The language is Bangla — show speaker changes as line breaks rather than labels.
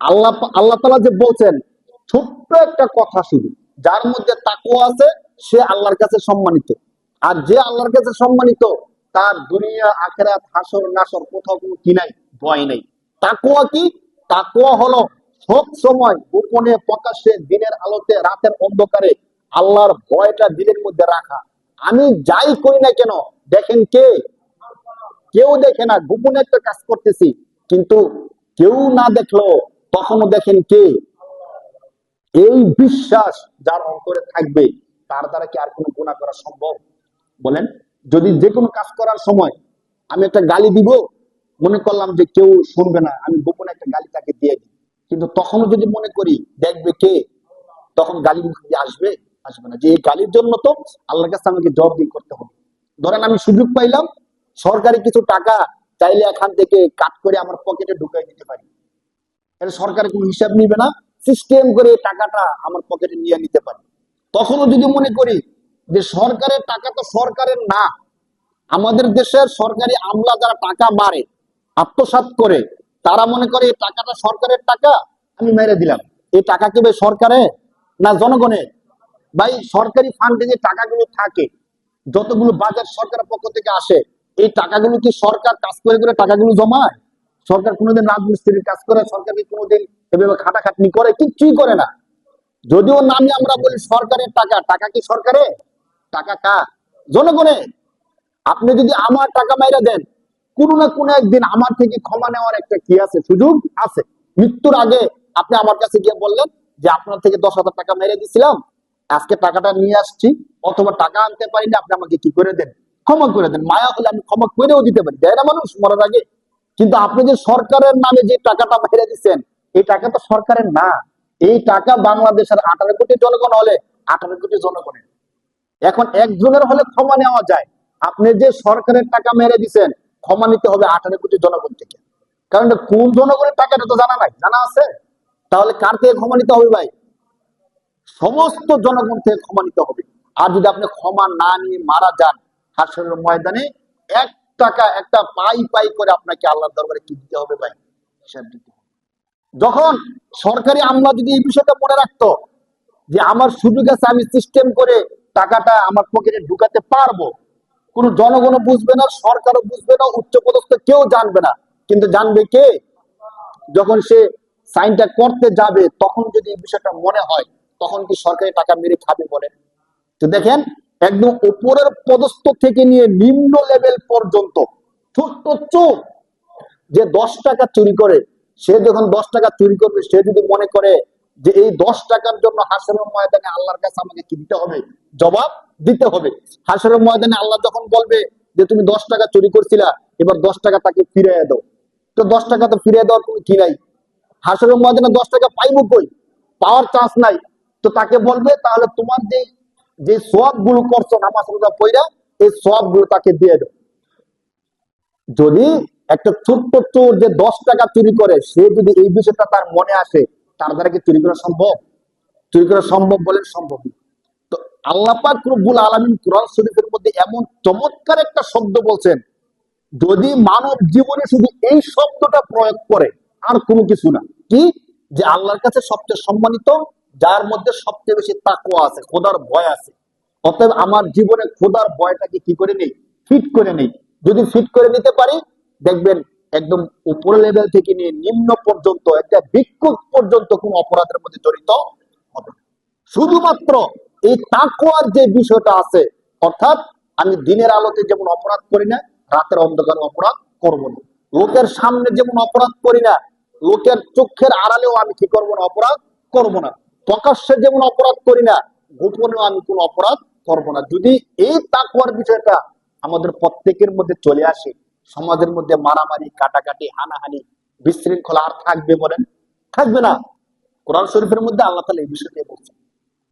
আল্লাহ আল্লাহ তাআলা যে বলছেন, ছোট্ট একটা কথা শুধু, যার মধ্যে তাকওয়া আছে সে আল্লাহর কাছে সম্মানিত। আর যে আল্লাহর কাছে সম্মানিত, তার দুনিয়া আখিরাত হাসর নাসর কোথাও কোনো কি নাই, ভয় নাই। তাকওয়া কি? তাকওয়া হলো সব সময় গোপনে প্রকাশ্যে দিনের আলোতে রাতের অন্ধকারে আল্লাহর ভয়টা দিলের মধ্যে রাখা। আমি যাই করি না কেন, দেখেন কে? কেউ দেখে না, গোপনে একটা কাজ করতেছি, কিন্তু কেউ না দেখলো তখনও দেখেন কে? এই বিশ্বাস যার অন্তরে থাকবে, তার দ্বারা কি আর কোনো গুনাহ করা সম্ভব? বলেন। যদি যে কোনো কাজ করার সময় আমি একটা গালি দিব, মনে করলাম যে কেউ শুনবে না, আমি গোপনে একটা গালি তাকে দিয়ে দিই, কিন্তু তখনও যদি মনে করি দেখবে কে, তখন গালি মুখ দিয়ে আসবে? আসবে না। যে এই গালির জন্য তো আল্লাহর কাছে আমাকে জবাবদিহি করতে হবে। ধরেন আমি সুযোগ পাইলাম, সরকারি কিছু টাকা চাইলে এখান থেকে কাট করে আমার পকেটে ঢুকাই দিতে পারি, এটা সরকারের কোনো হিসাব নিবে না, সিস্টেম করে টাকাটা আমার পকেটে নিয়ে নিতে পারি। তখনও যদি মনে করি যে সরকারের টাকা তো সরকারের না, আমাদের দেশের সরকারি আমলা যারা টাকা মারে, আত্মসাৎ করে, তারা মনে করে এই টাকাটা সরকারের টাকা, আমি মেরে দিলাম। এই টাকা কি ভাই সরকারের না জনগণের? ভাই সরকারি ফান্ডে যে টাকাগুলো থাকে, যতগুলো বাজেট সরকারের পক্ষ থেকে আসে, এই টাকাগুলো কি সরকার কাজ করে করে টাকাগুলো জমায়? সরকার কোনোদিন রাজমিস্ত্রির কাজ করে? সরকার কি কোনোদিন এভাবে খাটাখাটনি করে? কিচ্ছুই করে না। যদিও নামে আমরা বলি সরকারের টাকা, টাকা কি সরকারের? টাকা কার? জনগণের। আপনি যদি আমার টাকা মাইরা দেন, কোনো না কোনো একদিন আমার থেকে ক্ষমা নেওয়ার একটা কি আছে, সুযোগ আছে। মৃত্যুর আগে আপনি আমার কাছে গিয়ে বললেন যে আপনার থেকে 10,000 টাকা মেরে দিছিলাম, আজকে টাকাটা নিয়ে আসছি, অথবা টাকা আনতে পারিনি, আপনি আমাকে কি করে দেন? ক্ষমা করে দেন। মায়া হলে আমি ক্ষমা করেও দিতে পারি, দেয় না মানুষ মরার আগে? কিন্তু আপনি যে সরকারের নামে যে টাকাটা মেরে দিচ্ছেন, এই টাকা তো সরকারের না। এই টাকা বাংলাদেশের 18 কোটি জনগণ হলে 18 কোটি জনগণের। এখন একজনের হলে ক্ষমা নেওয়া যায়, আপনি যে সরকারের টাকা মেরে দিচ্ছেন, ক্ষমা নিতে হবে 18 কোটি জনগণ থেকে। কারণ এটা কোন জনগণের টাকা এটা তো জানা নাই, জানা আছে? তাহলে কার থেকে ক্ষমা নিতে হবে ভাই? সমস্ত জনগণ থেকে ক্ষমা নিতে হবে। আর যদি আপনি ক্ষমা না নিয়ে মারা যান, হাসরের ময়দানে 1 টাকা একটা পাই পাই করে আপনাকে আল্লাহর দরবারে কি দিতে হবে ভাই? হিসাব দিতে হবে। যখন সরকারি আমলা যদি এই বিষয়টা মনে রাখতো যে আমার সুযোগ আছে, আমি সিস্টেম করে টাকাটা আমার পকেটে ঢুকাতে পারবো, কোন জনগণও বুঝবে না, সরকারও বুঝবে না, উচ্চপদস্থ কেউ জানবে না, কিন্তু জানবে কে? যখন সে সাইনটা করতে যাবে, তখন যদি এই বিষয়টা মনে হয়, তখন কি সরকারি টাকা মেরে খাবে বলেন? তো দেখেন, একদম উপরের পদস্থ থেকে নিয়ে নিম্ন লেভেল পর্যন্ত ছোট্ট চোর যে 10 টাকা চুরি করে, সে যখন 10 টাকা চুরি করবে, সে যদি মনে করে যে এই 10 টাকার জন্য হাসরের ময়দানে আল্লাহর কাছে আমাকে কি দিতে হবে? জবাব দিতে হবে। হাসরের ময়দানে আল্লাহ যখন বলবে যে তুমি 10 টাকা চুরি করছিলা, এবার 10 টাকা তাকে ফিরিয়ে দাও, তো 10 টাকা তো ফিরিয়ে দেওয়ার কোনো কি নাই। হাসরের ময়দানে 10 টাকা পাইবো কই? পাওয়ার চান্স নাই। তো তাকে বলবে তাহলে তোমার যে যে সওয়াব গুলো করছো নামাজ রোজা পইরা, এই সওয়াব গুলো তাকে দিয়ে দাও। যদি একটা ছোট্ট চোর যে 10 টাকা চুরি করে, সে যদি এই বিষয়টা তার মনে আসে, তার দ্বারা কি চুরি করা সম্ভব? চুরি করা সম্ভব বলেন? সম্ভব না। তো আল্লাহ পাক রব্বুল আলামিন কোরআন শরীফের মধ্যে এমন চমৎকার একটা শব্দ বলছেন, যদি মানব জীবনে শুধু এই শব্দটা প্রয়োগ করে, আর কোনো কিছু না, কি? যে আল্লাহর কাছে সবচেয়ে সম্মানিত, যার মধ্যে সবচেয়ে বেশি তাকওয়া আছে, খোদার ভয় আছে। অতএব আমার জীবনে খোদার ভয়টাকে কি করে নেই? ফিট করে নেই। যদি ফিট করে নিতে পারি, দেখবেন একদম উপর লেভেল থেকে নিয়ে নিম্ন পর্যন্ত, একটা ভিক্ষুক পর্যন্ত কোন অপরাধের মধ্যে জড়িত হবে না। শুধুমাত্র এই তাকওয়ার যে বিষয়টা আছে, অর্থাৎ আমি দিনের আলোতে যেমন অপরাধ করি না, রাতের অন্ধকারে অপরাধ করব না। লোকের সামনে যেমন অপরাধ করি না, লোকের চোখের আড়ালেও আমি কি করব না? অপরাধ করব না। প্রকাশ্যে যেমন অপরাধ করি না, গোপনেও আমি কোন অপরাধ করব না। যদি এই তাকওয়ার বিষয়টা আমাদের প্রত্যেকের মধ্যে চলে আসে, সমাজের মধ্যে মারামারি, কাটাকাটি, হানাহানি, বিশৃঙ্খলা আর থাকবে বলেন? থাকবে না। কোরআন শরীফের মধ্যে আল্লাহ তাআলা এই বিষয়টি বলছেন।